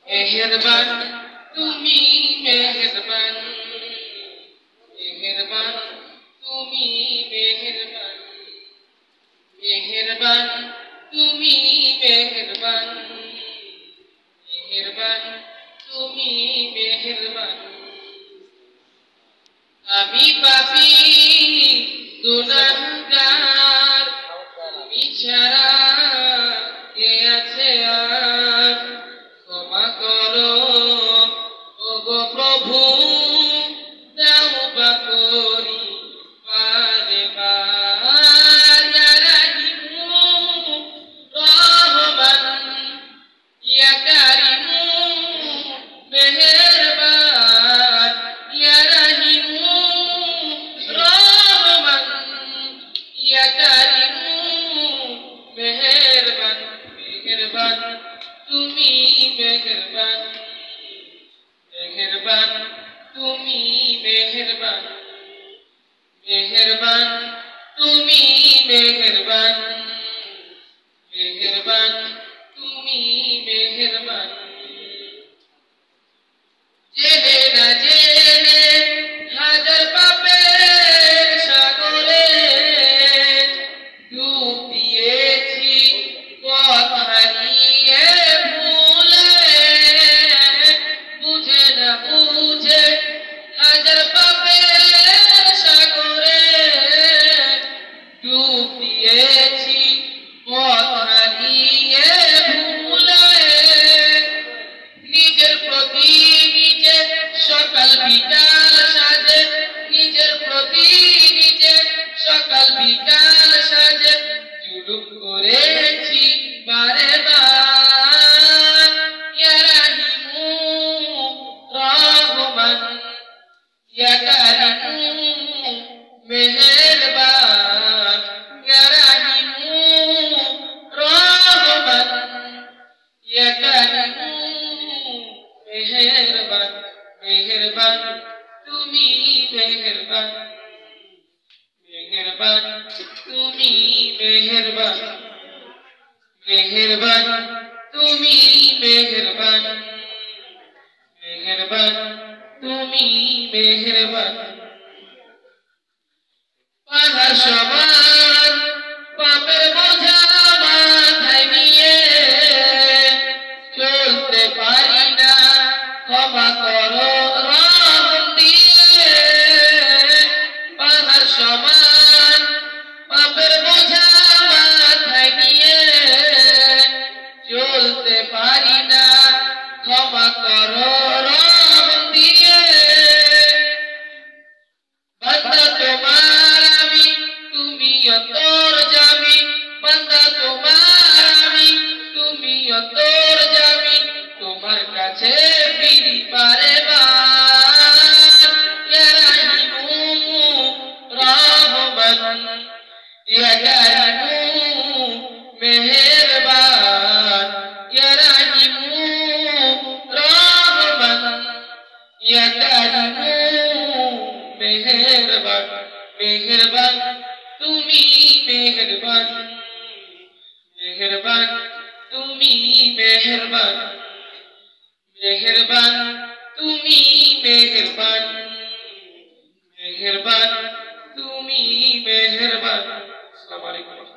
मेहरबान তুমি मेहरबान मेहरबान তুমি मेहरबान मेहरबान তুমি मेहरबान मेहरबान তুমি मेहरबान আমি পাপী গুনাহগার তুমি ছাড়া কে আছে আর ক্ষমা করো ওগো প্রভু তওবা করি বারে বার ইয়া রাহিমু রহমান ইয়া কারিমু মেহেরবান ইয়া রাহিমু রহমান ইয়া কারিমু মেহেরবান মেহেরবান তুমি मेहरबान मेहरबान তুমি मेहरबान मेहरबान তুমি मेहरबान मेहरबान তুমি मेहरबान জেনে না জেনে হাজার পাপের সাগরে ডুব দিয়েছি পথ হারিয়ে বুঝে হাজার পাপের সাগরে ডুব দিয়েছি পথ হারিয়ে ভুলে নিজের প্রতি নিজে সকাল বিকাল সাজে নিজের প্রতি নিজে সকাল বিকাল সাজে জুলুম করেছি বারে বার ইয়া রাহিমু রহমান ইয়া কারিমু মেহেরবান ইয়া রাহিমু রহমান ইয়া কারিমু মেহেরবান মেহেরবান তুমি মেহেরবান मेहरबान তুমি मेहरबान मेहरबान তুমি मेहरबान मेहरबान তুমি मेहरबान পাহাড় সমান পাপের বোঝা মাথায় নিয়ে চলতে পারি না ক্ষমা করো রহম দিয়ে পাহাড় সমান পাপের বোঝা মাথায় নিয়ে চলতে পারি না ক্ষমা করো রহম দিয়ে বান্দা তোমার আমি তুমি অন্তর্যামী বান্দা তোমার আমি তুমি অন্তর্যামী তোমার কাছে ফিরি বারে বার ইয়া রাহিমু রহমান ইয়া কারিমু মেহেরবান ইয়া রাহিমু রহমান ইয়া কারিমু মেহেরবান মেহেরবান তুমি मेहरबान मेहरबान তুমি मेहरबान मेहरबान তুমি मेहरबान मेहरबान তুমি मेहरबान। अस्सलामु अलैकुम।